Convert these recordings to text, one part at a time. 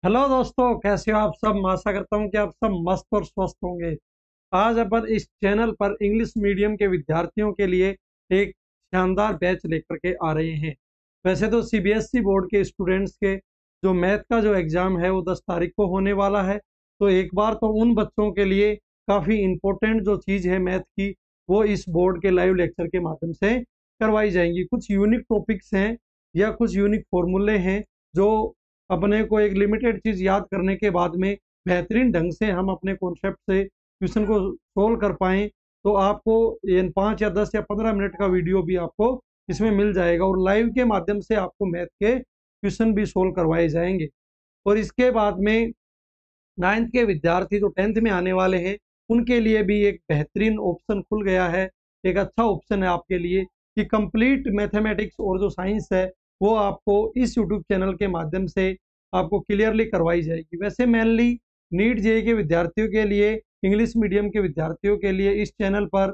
Hello दोस्तों, कैसे हो आप सब। मैं आशा करता हूँ कि आप सब मस्त और स्वस्थ होंगे। आज अपन इस चैनल पर इंग्लिश मीडियम के विद्यार्थियों के लिए एक शानदार बैच लेकर के आ रहे हैं। वैसे तो सीबीएसई बोर्ड के स्टूडेंट्स के जो मैथ का जो एग्ज़ाम है वो 10 तारीख को होने वाला है। तो एक बार तो उन बच्चों के लिए काफ़ी इम्पोर्टेंट जो चीज़ है मैथ की, वो इस बोर्ड के लाइव लेक्चर के माध्यम से करवाई जाएंगी। कुछ यूनिक टॉपिक्स हैं या कुछ यूनिक फॉर्मूले हैं जो अपने को एक लिमिटेड चीज़ याद करने के बाद में बेहतरीन ढंग से हम अपने कॉन्सेप्ट से क्वेश्चन को सोल्व कर पाएँ। तो आपको ये 5 या 10 या 15 मिनट का वीडियो भी आपको इसमें मिल जाएगा और लाइव के माध्यम से आपको मैथ के क्वेश्चन भी सोल्व करवाए जाएंगे। और इसके बाद में 9th के विद्यार्थी जो 10th में आने वाले हैं, उनके लिए भी एक बेहतरीन ऑप्शन खुल गया है। एक अच्छा ऑप्शन है आपके लिए कि कंप्लीट मैथमेटिक्स और जो साइंस है वो आपको इस यूट्यूब चैनल के माध्यम से आपको क्लियरली करवाई जाएगी। वैसे मेनली नीट जेईई के विद्यार्थियों के लिए, इंग्लिश मीडियम के विद्यार्थियों के लिए इस चैनल पर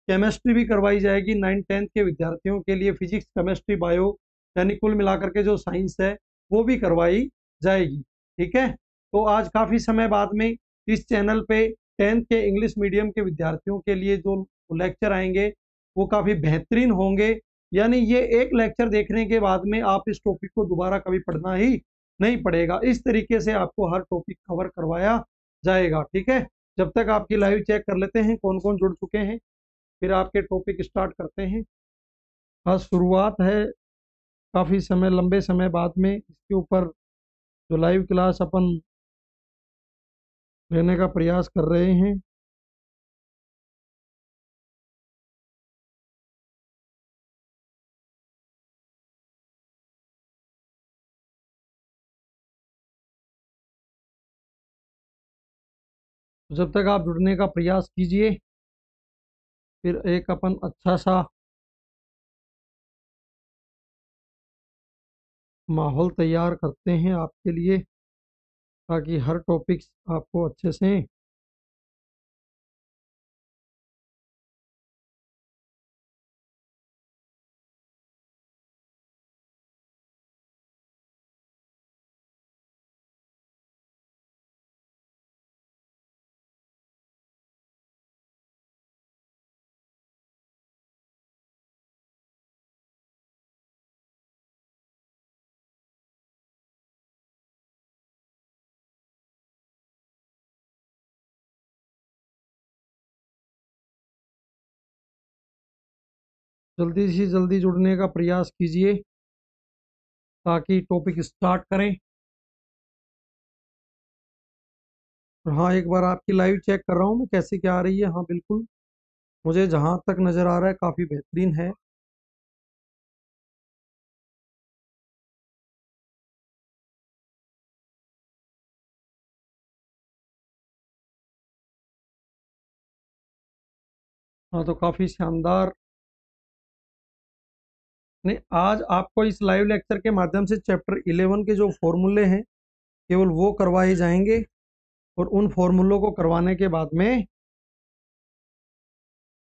केमिस्ट्री भी करवाई जाएगी। 9th 10th के विद्यार्थियों के लिए फिजिक्स, केमिस्ट्री, बायो यानी कुल मिलाकर के जो साइंस है वो भी करवाई जाएगी। ठीक है, तो आज काफ़ी समय बाद में इस चैनल पे 10th के इंग्लिश मीडियम के विद्यार्थियों के लिए जो लेक्चर आएंगे वो काफ़ी बेहतरीन होंगे। यानी ये एक लेक्चर देखने के बाद में आप इस टॉपिक को दोबारा कभी पढ़ना ही नहीं पड़ेगा। इस तरीके से आपको हर टॉपिक कवर करवाया जाएगा। ठीक है, जब तक आपकी लाइव चेक कर लेते हैं कौन कौन जुड़ चुके हैं, फिर आपके टॉपिक स्टार्ट करते हैं। आज शुरुआत है काफ़ी समय, लंबे समय बाद में इसके ऊपर जो लाइव क्लास अपन लेने का प्रयास कर रहे हैं। तो जब तक आप जुड़ने का प्रयास कीजिए, फिर एक अपन अच्छा सा माहौल तैयार करते हैं आपके लिए, ताकि हर टॉपिक्स आपको अच्छे से जल्दी से जल्दी जुड़ने का प्रयास कीजिए ताकि टॉपिक स्टार्ट करें। और हाँ, एक बार आपकी लाइव चेक कर रहा हूँ मैं कैसे क्या आ रही है। हाँ बिल्कुल, मुझे जहाँ तक नज़र आ रहा है काफ़ी बेहतरीन है। हाँ, तो काफ़ी शानदार। नहीं, आज आपको इस लाइव लेक्चर के माध्यम से चैप्टर 11 के जो फॉर्मूले हैं केवल वो करवाए जाएंगे। और उन फॉर्मूलों को करवाने के बाद में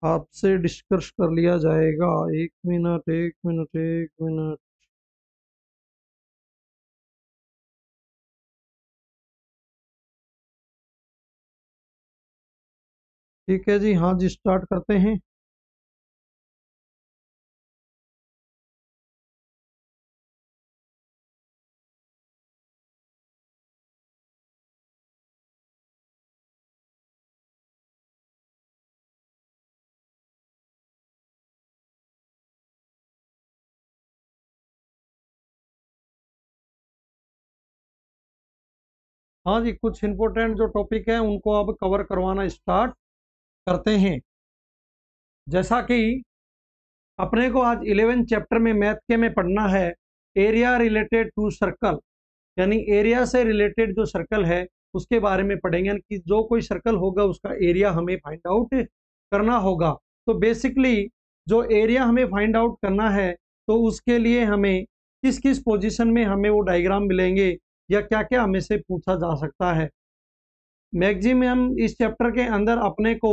आपसे डिस्कस कर लिया जाएगा। एक मिनट, एक मिनट, एक मिनट। ठीक है जी, हाँ जी, स्टार्ट करते हैं। हाँ जी, कुछ इंपॉर्टेंट जो टॉपिक है उनको अब कवर करवाना स्टार्ट करते हैं। जैसा कि अपने को आज 11 चैप्टर में मैथ के में पढ़ना है एरिया रिलेटेड टू सर्कल, यानी एरिया से रिलेटेड जो सर्कल है उसके बारे में पढ़ेंगे। यानी कि जो कोई सर्कल होगा उसका एरिया हमें फाइंड आउट करना होगा। तो बेसिकली जो एरिया हमें फाइंड आउट करना है तो उसके लिए हमें किस किस पोजीशन में हमें वो डायग्राम मिलेंगे या क्या क्या हमें से पूछा जा सकता है। मैक्सिमम इस चैप्टर के अंदर अपने को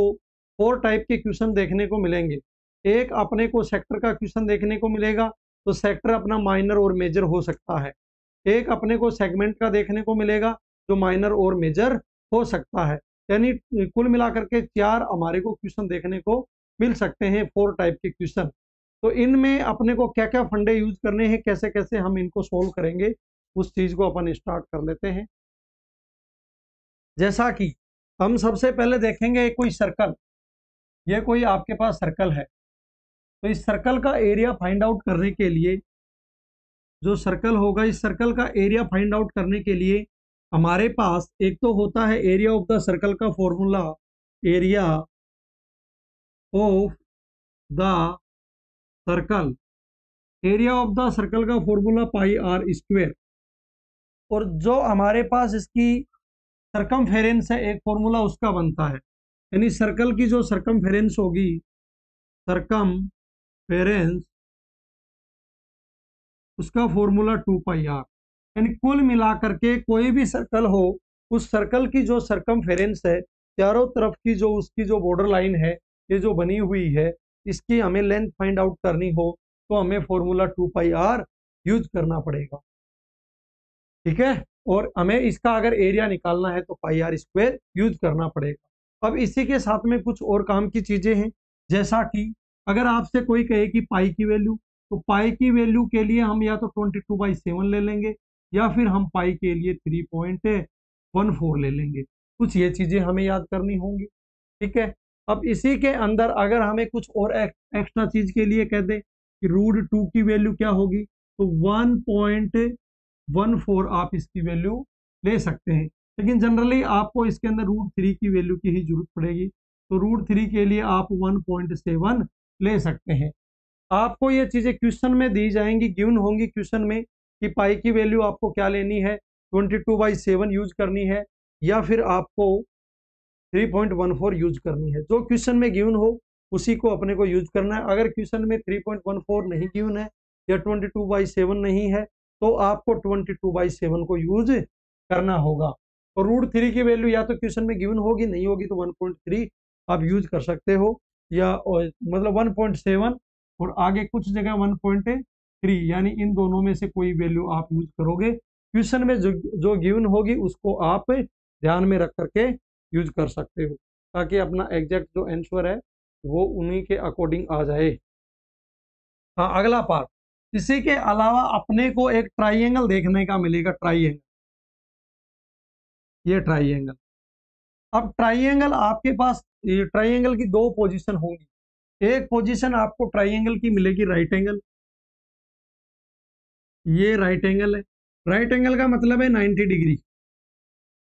4 टाइप के क्वेश्चन देखने को मिलेंगे। एक अपने को सेक्टर का क्वेश्चन देखने को मिलेगा, तो सेक्टर अपना माइनर और मेजर हो सकता है। एक अपने को सेगमेंट का देखने को मिलेगा जो माइनर और मेजर हो सकता है। यानी कुल मिलाकर के 4 हमारे को क्वेश्चन देखने को मिल सकते हैं, 4 टाइप के क्वेश्चन। तो इनमें अपने को क्या क्या फंडे यूज करने हैं, कैसे कैसे हम इनको सोल्व करेंगे, उस चीज को अपन स्टार्ट कर लेते हैं। जैसा कि हम सबसे पहले देखेंगे कोई सर्कल, ये कोई आपके पास सर्कल है, तो इस सर्कल का एरिया फाइंड आउट करने के लिए, जो सर्कल होगा इस सर्कल का एरिया फाइंड आउट करने के लिए हमारे पास एक तो होता है एरिया ऑफ द सर्कल का formula, area of the circle, area of the circle का फॉर्मूला पाई आर स्क्वायर। और जो हमारे पास इसकी सरकमफेरेंस है एक फॉर्मूला उसका बनता है, यानी सर्कल की जो सरकमफेरेंस होगी, सरकमफेरेंस, उसका फॉर्मूला 2 पाई आर। यानी कुल मिलाकर के कोई भी सर्कल हो, उस सर्कल की जो सरकमफेरेंस है, चारों तरफ की जो उसकी जो बॉर्डर लाइन है, ये जो बनी हुई है, इसकी हमें लेंथ फाइंड आउट करनी हो तो हमें फॉर्मूला 2 पाई आर यूज करना पड़ेगा। ठीक है, और हमें इसका अगर एरिया निकालना है तो पाई आर स्क्वायर यूज करना पड़ेगा। अब इसी के साथ में कुछ और काम की चीजें हैं, जैसा कि अगर आपसे कोई कहे कि पाई की वैल्यू, तो पाई की वैल्यू के लिए हम या तो 22/7 ले लेंगे या फिर हम पाई के लिए 3.14 ले लेंगे। कुछ ये चीजें हमें याद करनी होंगी। ठीक है, अब इसी के अंदर अगर हमें कुछ और एक्स्ट्रा चीज के लिए कह दे कि √2 की वैल्यू क्या होगी, तो 1.14 आप इसकी वैल्यू ले सकते हैं। लेकिन जनरली आपको इसके अंदर √3 की वैल्यू की ही जरूरत पड़ेगी, तो √3 के लिए आप 1.7 ले सकते हैं। आपको ये चीजें क्वेश्चन में दी जाएंगी, गिवन होंगी क्वेश्चन में कि पाई की वैल्यू आपको क्या लेनी है, 22/7 यूज करनी है या फिर आपको 3.14 यूज करनी है। जो क्वेश्चन में गिवन हो उसी को अपने को यूज करना है। अगर क्वेश्चन में 3.14 नहीं गिवन है या 22/7 नहीं है तो आपको 22/7 को यूज करना होगा। और √3 की वैल्यू या तो क्वेश्चन में गिवन होगी, नहीं होगी तो 1.3 आप यूज कर सकते हो, या मतलब 1.7 और आगे कुछ जगह 1.3, यानी इन दोनों में से कोई वैल्यू आप यूज करोगे। क्वेश्चन में जो गिवन होगी उसको आप ध्यान में रख करके यूज कर सकते हो, ताकि अपना एग्जैक्ट जो आंसर है वो उन्हीं के अकॉर्डिंग आ जाए। हाँ, अगला पार्ट, इसी के अलावा अपने को एक ट्राइंगल देखने का मिलेगा, ट्राइंगल, ये ट्राइंगल। अब ट्राइंगल आपके पास, ये ट्राइंगल की 2 पोजीशन होंगी। एक पोजीशन आपको ट्राइंगल की मिलेगी राइट एंगल, ये राइट एंगल है। राइट एंगल का मतलब है 90 डिग्री,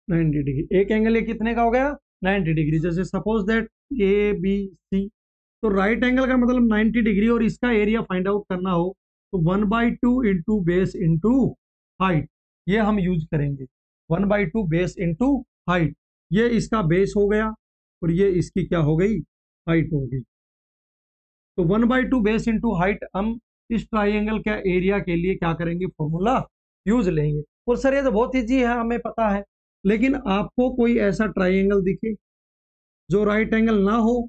90 डिग्री। एक एंगल ये कितने का हो गया, 90 डिग्री। जैसे सपोज दैट ABC, तो राइट एंगल का मतलब 90 डिग्री और इसका एरिया फाइंड आउट करना हो तो 1/2 इंटू बेस इंटू हाइट, ये हम यूज करेंगे। 1/2 बेस इंटू हाइट, ये इसका बेस हो गया और ये इसकी क्या हो गई, हाइट हो गई। तो 1/2 बेस इंटू हाइट हम इस ट्राइंगल के एरिया के लिए क्या करेंगे, फॉर्मूला यूज लेंगे। और सर ये तो बहुत ईजी है, हमें पता है, लेकिन आपको कोई ऐसा ट्राइंगल दिखे जो राइट एंगल ना हो,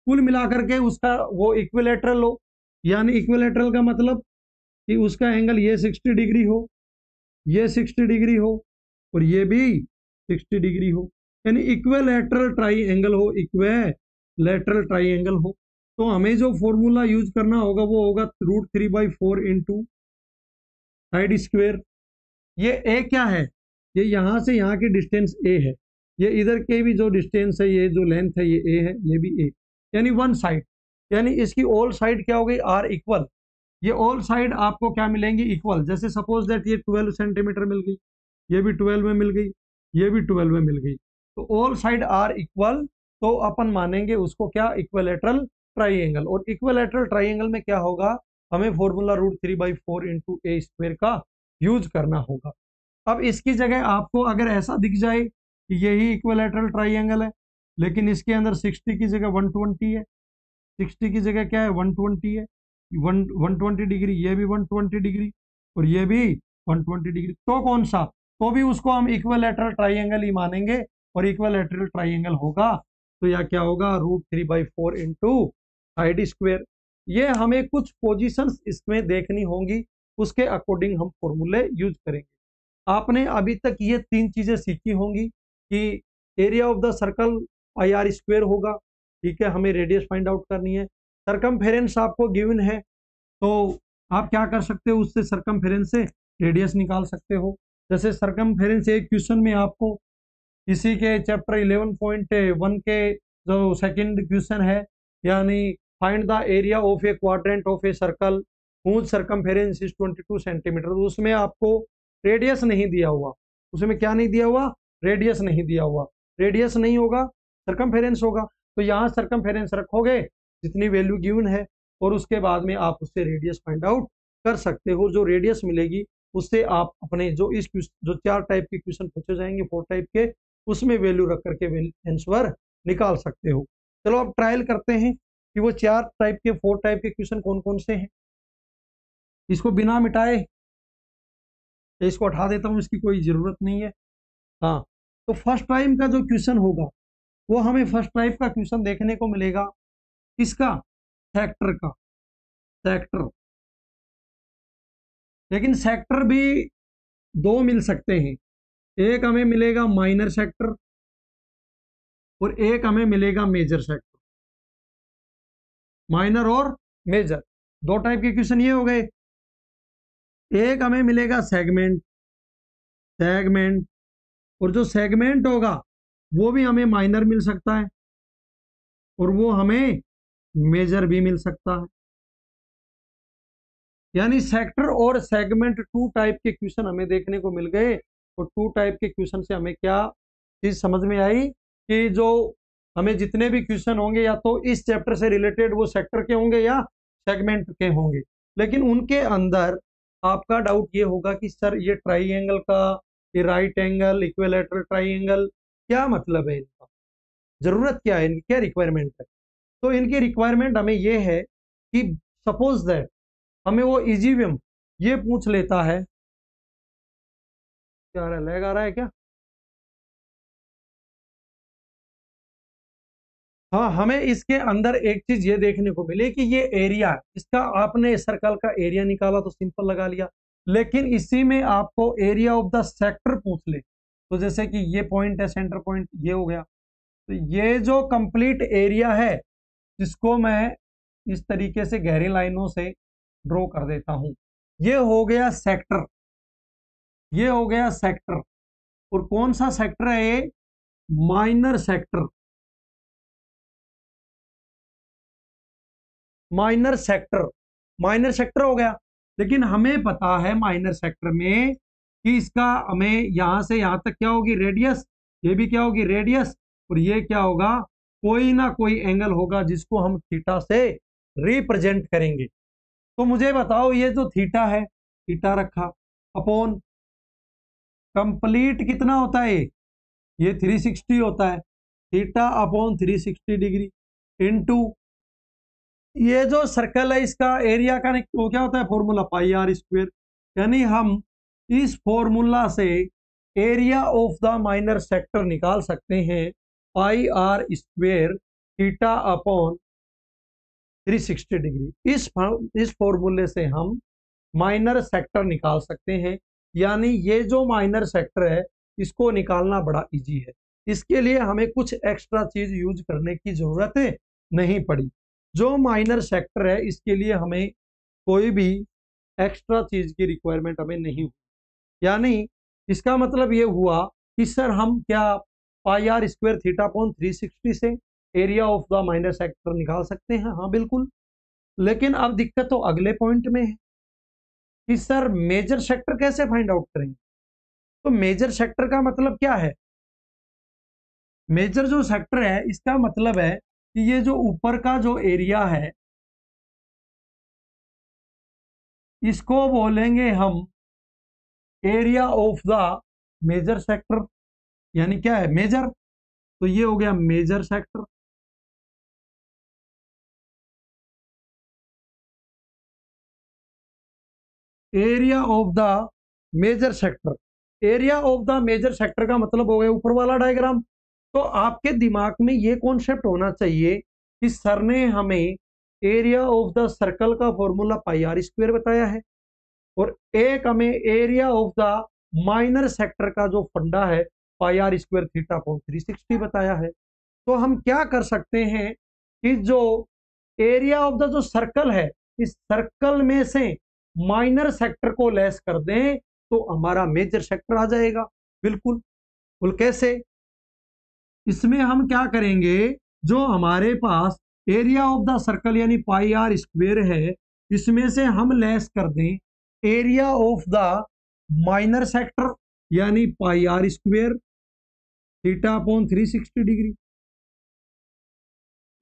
कुल मिलाकर के उसका वो इक्विलेटरल हो, यानी इक्विलेटरल का मतलब कि उसका एंगल ये 60 डिग्री हो, ये 60 डिग्री हो और ये भी 60 डिग्री हो, यानी इक्विलेटरल ट्राइंगल हो, इक्विलेटरल ट्राइंगल हो। तो हमें जो फॉर्मूला यूज करना होगा वो होगा √3/4 इंटू साइड स्क्वेयर। ये ए क्या है, ये यहाँ से यहाँ की डिस्टेंस ए है, ये इधर के भी जो डिस्टेंस है, ये जो लेंथ है, ये ए है, ये भी ए, यानी वन साइड, यानी इसकी ऑल साइड क्या हो गई, आर इक्वल। ये ऑल साइड आपको क्या मिलेंगी, इक्वल। जैसे सपोज दैट ये 12 सेंटीमीटर मिल गई, ये भी 12 में मिल गई, ये भी 12 में मिल गई, तो ऑल साइड आर इक्वल, तो अपन मानेंगे उसको क्या, इक्विलेटरल ट्राइंगल। और इक्विलेटरल ट्राइंगल में क्या होगा, हमें फॉर्मूला √3/4 इंटू ए स्क्वायर का यूज करना होगा। अब इसकी जगह आपको अगर ऐसा दिख जाए कि यही इक्विलेटरल ट्राइंगल है, लेकिन इसके अंदर 60 की जगह 120 है, 60 की जगह क्या है, 120 है, 120 डिग्री, ये भी 120 डिग्री और ये भी 120 डिग्री, तो कौन सा, तो भी उसको हम इक्विलेटरल ट्राइंगल ही मानेंगे। और इक्विलेटरल ट्राइंगल होगा तो या क्या होगा, √3/4 इंटू साइड स्क्वायर। ये हमें कुछ पोजीशंस इसमें देखनी होंगी उसके अकॉर्डिंग हम फॉर्मूले यूज करेंगे। आपने अभी तक ये 3 चीजें सीखी होंगी कि area of the circle pi are square होगा, ठीक है, हमें रेडियस फाइंड आउट करनी है। सरकमफेरेंस आपको गिवन है, तो आप क्या कर सकते हो, उससे सरकमफेरेंस से रेडियस निकाल सकते हो। जैसे सरकमफेरेंस एक क्वेश्चन में आपको इसी के चैप्टर 11.1 के जो सेकंड क्वेश्चन है, यानी find the area of A quadrant of a circle whose circumference is 22 centimetre, तो उसमें आपको रेडियस नहीं दिया हुआ, उसमें क्या नहीं दिया हुआ, रेडियस नहीं दिया हुआ। रेडियस नहीं होगा, सरकमफेरेंस होगा, तो यहाँ सरकमफेरेंस रखोगे जितनी वैल्यू गिवन है, और उसके बाद में आप उससे रेडियस फाइंड आउट कर सकते हो। जो रेडियस मिलेगी उससे आप अपने जो 4 टाइप के क्वेश्चन पूछे जाएंगे 4 टाइप के, उसमें वैल्यू रख करके आंसर निकाल सकते हो। चलो अब ट्रायल करते हैं कि वो 4 टाइप के 4 टाइप के क्वेश्चन कौन कौन से हैं। इसको बिना मिटाए इसको हटा देता हूं, इसकी कोई जरूरत नहीं है। हाँ, तो फर्स्ट टाइम का जो क्वेश्चन होगा वो हमें फर्स्ट टाइप का क्वेश्चन देखने को मिलेगा, किसका, सेक्टर का, सेक्टर। लेकिन सेक्टर भी 2 मिल सकते हैं, एक हमें मिलेगा माइनर सेक्टर और एक हमें मिलेगा मेजर सेक्टर। माइनर और मेजर 2 टाइप के क्वेश्चन ये हो गए। एक हमें मिलेगा सेगमेंट, सेगमेंट, और जो सेगमेंट होगा वो भी हमें माइनर मिल सकता है और वो हमें मेजर भी मिल सकता है। यानी सेक्टर और सेगमेंट 2 टाइप के क्वेश्चन हमें देखने को मिल गए। और 2 टाइप के क्वेश्चन से हमें क्या चीज समझ में आई कि जो हमें जितने भी क्वेश्चन होंगे या तो इस चैप्टर से रिलेटेड वो सेक्टर के होंगे या सेगमेंट के होंगे, लेकिन उनके अंदर आपका डाउट ये होगा कि सर ये ट्राइंगल का, ये राइट एंगल, इक्विलैटरल ट्राइंगल, क्या मतलब है इनका, जरूरत क्या है इनकी, क्या रिक्वायरमेंट है। तो इनकी रिक्वायरमेंट हमें ये है कि सपोज दैट हमें वो इजीवियम ये पूछ लेता है, क्या लैग आ रहा है क्या, हाँ, हमें इसके अंदर एक चीज ये देखने को मिले कि ये एरिया, इसका आपने सर्कल का एरिया निकाला तो सिंपल लगा लिया, लेकिन इसी में आपको एरिया ऑफ द सेक्टर पूछ ले, तो जैसे कि ये पॉइंट है, सेंटर पॉइंट ये हो गया, तो ये जो कंप्लीट एरिया है जिसको मैं इस तरीके से गहरी लाइनों से ड्रॉ कर देता हूं, ये हो गया सेक्टर, ये हो गया सेक्टर। और कौन सा सेक्टर है ये, minor sector, minor sector, minor sector हो गया। लेकिन हमें पता है माइनर सेक्टर में कि इसका हमें यहां से यहां तक क्या होगी, रेडियस, ये भी क्या होगी, रेडियस, और ये क्या होगा, कोई ना कोई एंगल होगा जिसको हम थीटा से रिप्रेजेंट करेंगे। तो मुझे बताओ ये जो थीटा है, थीटा रखा अपॉन कंप्लीट कितना होता है, ये 360 होता है, थीटा अपॉन 360 डिग्री इनटू ये जो सर्कल है इसका एरिया का वो क्या होता है, फॉर्मूला पाई आर स्क्वायर। यानी हम इस फॉर्मूला से area of the minor sector निकाल सकते हैं, pi are square theta upon 360 degree. इस फॉर्मूले से हम माइनर सेक्टर निकाल सकते हैं। यानी ये जो माइनर सेक्टर है इसको निकालना बड़ा इजी है, इसके लिए हमें कुछ एक्स्ट्रा चीज यूज करने की जरूरत नहीं पड़ी। जो माइनर सेक्टर है इसके लिए हमें कोई भी एक्स्ट्रा चीज की रिक्वायरमेंट हमें नहीं हुई। यानी इसका मतलब ये हुआ कि सर हम क्या पाई आर स्क्वायर थीटा अपॉन 360 से area of the minor sector निकाल सकते हैं, हाँ बिल्कुल। लेकिन अब दिक्कत तो अगले पॉइंट में है कि सर मेजर सेक्टर कैसे फाइंड आउट करेंगे। तो मेजर सेक्टर का मतलब क्या है, मेजर जो सेक्टर है इसका मतलब है कि ये जो ऊपर का जो एरिया है इसको बोलेंगे हम area of the major sector. यानी क्या है, मेजर, तो ये हो गया major sector. Area of the major sector, area of the major sector का मतलब हो गया ऊपर वाला डायग्राम। तो आपके दिमाग में ये कॉन्सेप्ट होना चाहिए कि सर ने हमें एरिया ऑफ द सर्कल का फॉर्मूला पाई आर स्क्वायर बताया है, और एक हमें area of the minor sector का जो फंडा है पाई आर स्क्वायर थीटा अपॉन 360 बताया है। तो हम क्या कर सकते हैं कि जो एरिया ऑफ द जो सर्कल है, इस सर्कल में से माइनर सेक्टर को लेस कर दें तो हमारा मेजर सेक्टर आ जाएगा। बिल्कुल। बोल कैसे? इसमें हम क्या करेंगे, जो हमारे पास एरिया ऑफ द सर्कल यानी पाई आर स्क्वेयर है, इसमें से हम लेस कर दें area of the minor sector यानी pi R square theta upon 360 degree.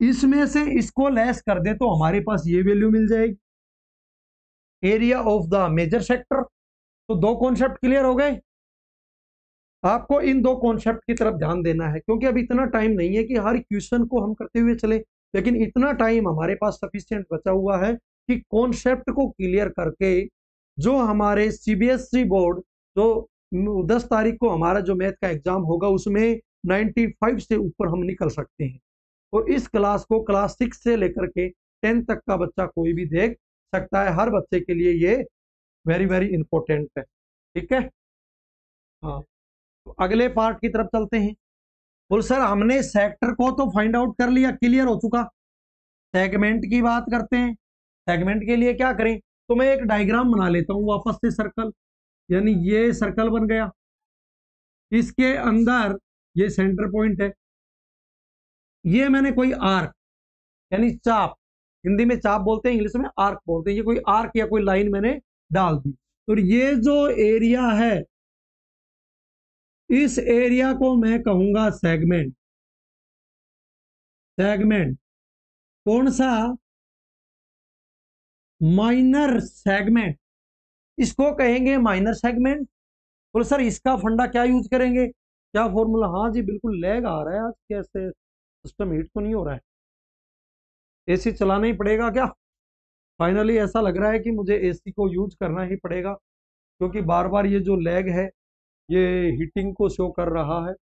इसमें से इसको लेस कर दे तो हमारे पास ये वैल्यू मिल जाएगी area of the major sector. तो दो कॉन्सेप्ट क्लियर हो गए। आपको इन दो कॉन्सेप्ट की तरफ ध्यान देना है, क्योंकि अभी इतना टाइम नहीं है कि हर क्वेश्चन को हम करते हुए चले, लेकिन इतना टाइम हमारे पास सफिशिएंट बचा हुआ है कि कॉन्सेप्ट को क्लियर करके जो हमारे सीबीएसई बोर्ड जो 10 तारीख को हमारा जो मैथ का एग्जाम होगा उसमें 95 से ऊपर हम निकल सकते हैं। और इस क्लास को क्लास 6 से लेकर के 10 तक का बच्चा कोई भी देख सकता है। हर बच्चे के लिए ये वेरी वेरी इंपॉर्टेंट है। ठीक है। हाँ, तो अगले पार्ट की तरफ चलते हैं। बोल सर हमने सेक्टर को तो फाइंड आउट कर लिया, क्लियर हो चुका। सेगमेंट की बात करते हैं। सेगमेंट के लिए क्या करें, तो मैं एक डायग्राम बना लेता हूं वापस से। सर्कल यानी ये सर्कल बन गया, इसके अंदर ये सेंटर पॉइंट है, ये मैंने कोई आर्क यानी चाप, हिंदी में चाप बोलते हैं, इंग्लिश में आर्क बोलते हैं, ये कोई आर्क या कोई लाइन मैंने डाल दी। तो ये जो एरिया है, इस एरिया को मैं कहूंगा सेगमेंट। सेगमेंट कौन सा? माइनर सेगमेंट, इसको कहेंगे माइनर सेगमेंट। बोले सर इसका फंडा क्या यूज करेंगे, क्या फॉर्मूला? हाँ जी बिल्कुल, लैग आ रहा है आज, कैसे सिस्टम हीट तो नहीं हो रहा है? एसी चलाना ही पड़ेगा क्या? फाइनली ऐसा लग रहा है कि मुझे एसी को यूज करना ही पड़ेगा, क्योंकि बार बार ये जो लैग है ये हीटिंग को शो कर रहा है।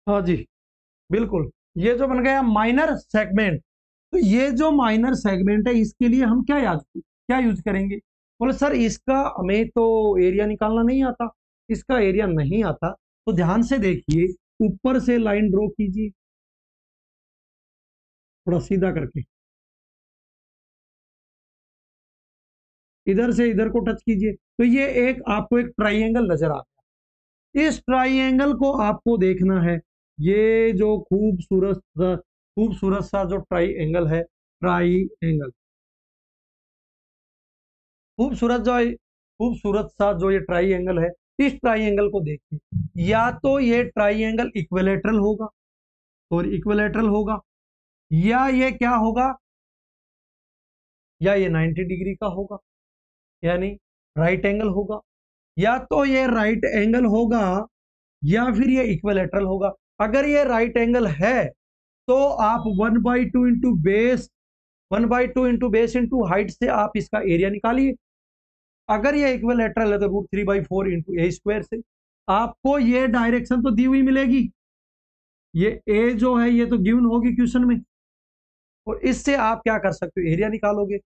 हाँ जी बिल्कुल, ये जो बन गया माइनर सेगमेंट। तो ये जो माइनर सेगमेंट है इसके लिए हम क्या यूज करेंगे? बोले सर इसका हमें तो एरिया निकालना नहीं आता। इसका एरिया नहीं आता तो ध्यान से देखिए, ऊपर से लाइन ड्रॉ कीजिए थोड़ा सीधा करके, इधर से इधर को टच कीजिए, तो ये एक आपको एक ट्राइंगल नजर आता है। इस ट्राइंगल को आपको देखना है, ये जो खूबसूरत सा जो ट्राइंगल है, ट्राइंगल खूबसूरत सा जो ये ट्राइंगल है, इस ट्राइंगल को देखिए। या तो ये ट्राइंगल इक्विलेटरल होगा, और इक्विलेटरल होगा, या ये क्या होगा, या ये 90 डिग्री का होगा यानी राइट एंगल होगा। या तो ये राइट एंगल होगा या फिर ये इक्विलेटरल होगा। अगर ये राइट एंगल है तो आप 1/2 into base 1/2 into base into height से आप इसका एरिया निकालिए। अगर ये इक्विलेटरल है तो √3/4 इंटू ए स्क्वायर से। आपको ये डायरेक्शन तो दी हुई मिलेगी, ये ए जो है ये तो गिवन होगी क्वेश्चन में, और इससे आप क्या कर सकते हो, एरिया निकालोगे।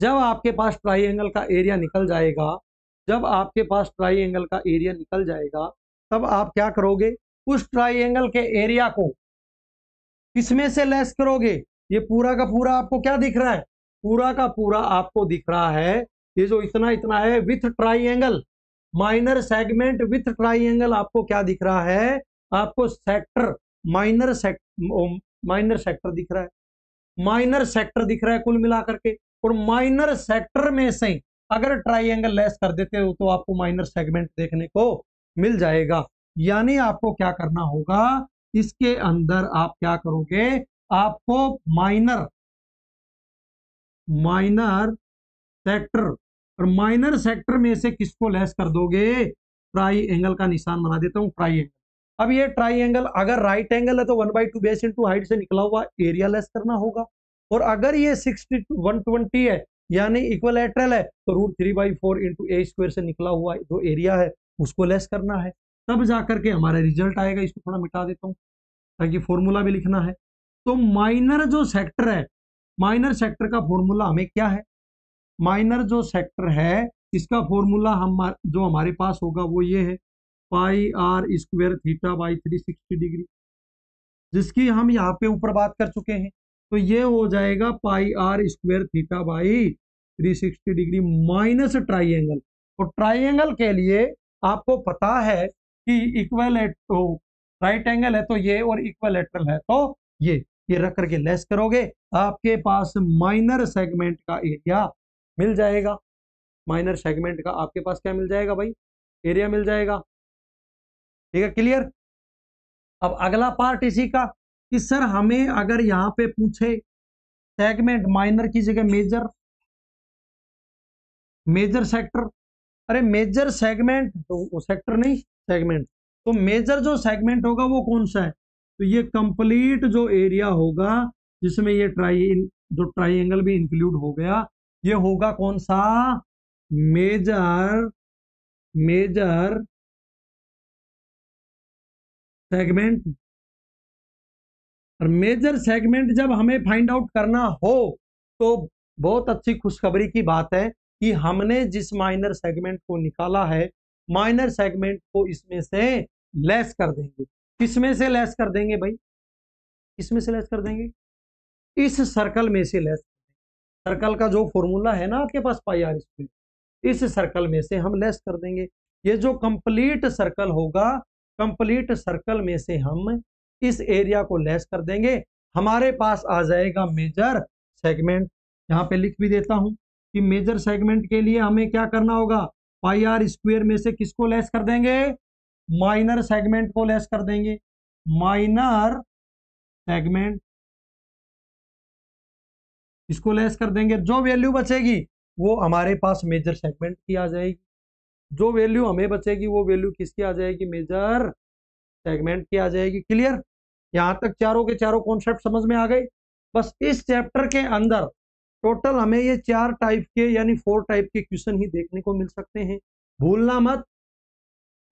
जब आपके पास ट्राइंगल का एरिया निकल जाएगा, जब आपके पास ट्राइंगल का एरिया निकल जाएगा, तब आप क्या करोगे, उस ट्राइंगल के एरिया को किसमें से लेस करोगे? ये पूरा का पूरा आपको क्या दिख रहा है? पूरा का पूरा आपको दिख रहा है ये जो इतना इतना है with triangle, minor segment with triangle. आपको क्या दिख रहा है? आपको सेक्टर माइनर सेक्टर दिख रहा है, माइनर सेक्टर दिख रहा है कुल मिलाकर के। और माइनर सेक्टर में से अगर ट्राइंगल लेस कर देते हो तो आपको माइनर सेगमेंट देखने को मिल जाएगा। यानी आपको क्या करना होगा, इसके अंदर आप क्या करोगे, आपको माइनर सेक्टर, और माइनर सेक्टर में से किसको लेस कर दोगे? ट्राइंगल का निशान बना देता हूं, ट्राइंगल। अब ये ट्राइंगल अगर राइट एंगल है तो 1/2 बेस इंटू हाइट से निकला हुआ एरिया लेस करना होगा, और अगर ये 60 to 120 है यानी इक्वलेटरल है तो √3/4 इंटू ए स्क्वायर से निकला हुआ जो एरिया है उसको लेस करना है, तब जाकर के हमारा रिजल्ट आएगा। इसको थोड़ा मिटा देता हूँ ताकि फॉर्मूला भी लिखना है। तो माइनर जो सेक्टर है, माइनर सेक्टर का फॉर्मूला हमें क्या है, माइनर जो सेक्टर है इसका फॉर्मूला हम जो हमारे पास होगा वो ये है πr² θ/360 डिग्री, जिसकी हम यहाँ पे ऊपर बात कर चुके हैं। तो ये हो जाएगा πr² θ/360 डिग्री माइनस ट्राइएंगल। और ट्राइएंगल के लिए आपको पता है कि इक्वलेट राइट एंगल है तो ये, और इक्वलेटरल है तो ये रख करके लेस करोगे आपके पास माइनर सेगमेंट का एरिया मिल जाएगा। माइनर सेगमेंट का आपके पास क्या मिल जाएगा भाई, एरिया मिल जाएगा। ठीक है, क्लियर। अब अगला पार्ट इसी का कि सर हमें अगर यहां पे पूछे सेगमेंट माइनर की जगह मेजर सेक्टर, अरे मेजर सेगमेंट तो सेक्टर नहीं सेगमेंट, तो मेजर जो सेगमेंट होगा वो कौन सा है, तो ये कंप्लीट जो एरिया होगा जिसमें ये जो ट्राइएंगल भी इंक्लूड हो गया, ये होगा कौन सा, मेजर सेगमेंट। और मेजर सेगमेंट जब हमें फाइंड आउट करना हो तो बहुत अच्छी खुशखबरी की बात है कि हमने जिस माइनर सेगमेंट को निकाला है, माइनर सेगमेंट को इसमें से लेस कर देंगे। किसमें से लेस कर देंगे भाई, किसमें से लेस कर देंगे, इस सर्कल में से लेस। सर्कल का जो फॉर्मूला है ना आपके पास πr², इस सर्कल में से हम लेस कर देंगे। ये जो कंप्लीट सर्कल होगा, कंप्लीट सर्कल में से हम इस एरिया को लेस कर देंगे, हमारे पास आ जाएगा मेजर सेगमेंट। यहाँ पे लिख भी देता हूं कि मेजर सेगमेंट के लिए हमें क्या करना होगा, πr² में से किसको लेस कर देंगे, माइनर सेगमेंट को लेस कर देंगे। माइनर सेगमेंट इसको लेस कर देंगे, जो वैल्यू बचेगी वो हमारे पास मेजर सेगमेंट की आ जाएगी। जो वैल्यू हमें बचेगी वो वैल्यू किसकी आ जाएगी, मेजर सेगमेंट की आ जाएगी। क्लियर, यहां तक चारों के चारों कॉन्सेप्ट समझ में आ गए। बस इस चैप्टर के अंदर टोटल हमें ये 4 टाइप के यानी 4 टाइप के क्वेश्चन ही देखने को मिल सकते हैं। भूलना मत,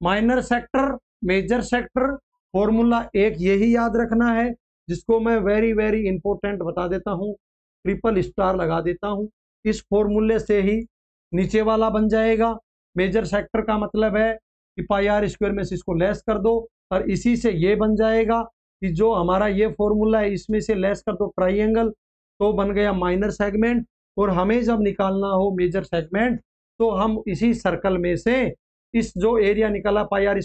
minor sector, major sector, formula एक यही याद रखना है, जिसको मैं वेरी वेरी इंपॉर्टेंट बता देता हूँ, ट्रिपल स्टार लगा देता हूँ। इस फॉर्मूले से ही नीचे वाला बन जाएगा। मेजर सेक्टर का मतलब है कि πr² में से इसको लेस कर दो, और इसी से ये बन जाएगा कि जो हमारा ये फॉर्मूला है इसमें से लेस कर दो ट्राइएंगल, तो बन गया माइनर सेगमेंट। और हमें जब निकालना हो मेजर सेगमेंट तो हम इसी सर्कल में से इस जो एरिया निकला πr²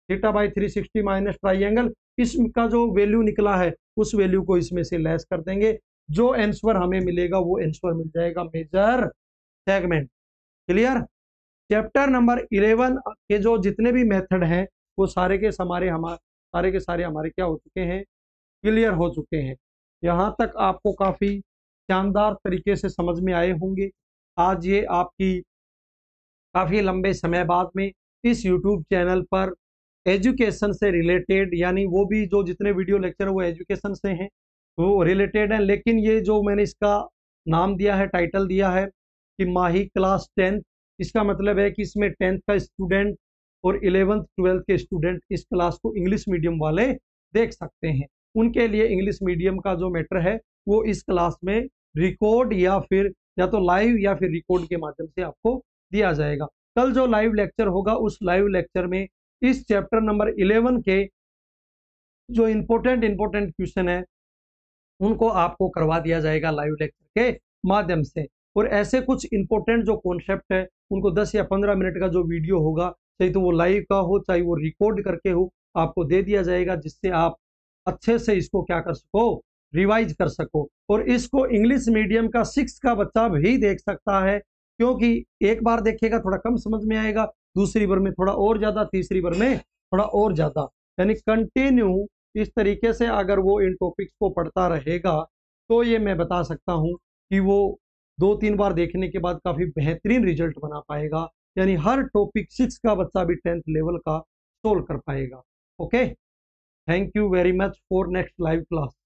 θ/360 माइनस ट्राइएंगल, इसका जो वैल्यू निकला है उस वैल्यू को इसमें से लेस कर देंगे। जो आंसर हमें मिलेगा वो आंसर मिल जाएगा major segment. Clear. Chapter number 11 के जो जितने भी मेथड हैं वो सारे के सारे हमारे क्या हो चुके हैं, क्लियर हो चुके हैं। यहाँ तक आपको काफ़ी शानदार तरीके से समझ में आए होंगे। आज ये आपकी काफ़ी लंबे समय बाद में इस YouTube चैनल पर एजुकेशन से रिलेटेड, यानी वो भी जो जितने वीडियो लेक्चर वो एजुकेशन से हैं वो रिलेटेड हैं, लेकिन ये जो मैंने इसका नाम दिया है, टाइटल दिया है कि माही क्लास 10th, इसका मतलब है कि इसमें 10th का स्टूडेंट और 11th 12th के स्टूडेंट इस क्लास को इंग्लिश मीडियम वाले देख सकते हैं। उनके लिए इंग्लिश मीडियम का जो मैटर है वो इस क्लास में रिकॉर्ड या तो लाइव या फिर रिकॉर्ड के माध्यम से आपको दिया जाएगा। कल जो लाइव लेक्चर होगा उस लाइव लेक्चर में इस चैप्टर नंबर 11 के जो इम्पोर्टेंट क्वेश्चन है उनको आपको करवा दिया जाएगा लाइव लेक्चर के माध्यम से। और ऐसे कुछ इंपॉर्टेंट जो कॉन्सेप्ट है उनको 10 या 15 मिनट का जो वीडियो होगा, चाहे तो वो लाइव का हो चाहे वो रिकॉर्ड करके हो, आपको दे दिया जाएगा, जिससे आप अच्छे से इसको क्या कर सको, रिवाइज कर सको। और इसको इंग्लिश मीडियम का 6 का बच्चा भी देख सकता है, क्योंकि एक बार देखेगा थोड़ा कम समझ में आएगा, दूसरी बार में थोड़ा और ज़्यादा, तीसरी बार में थोड़ा और ज़्यादा, यानी कंटिन्यू इस तरीके से अगर वो इन टॉपिक्स को पढ़ता रहेगा तो ये मैं बता सकता हूँ कि वो 2-3 बार देखने के बाद काफ़ी बेहतरीन रिजल्ट बना पाएगा, यानी हर टॉपिक 6 का बच्चा भी 10th लेवल का सोल्व कर पाएगा। Okay, thank you very much for next live class.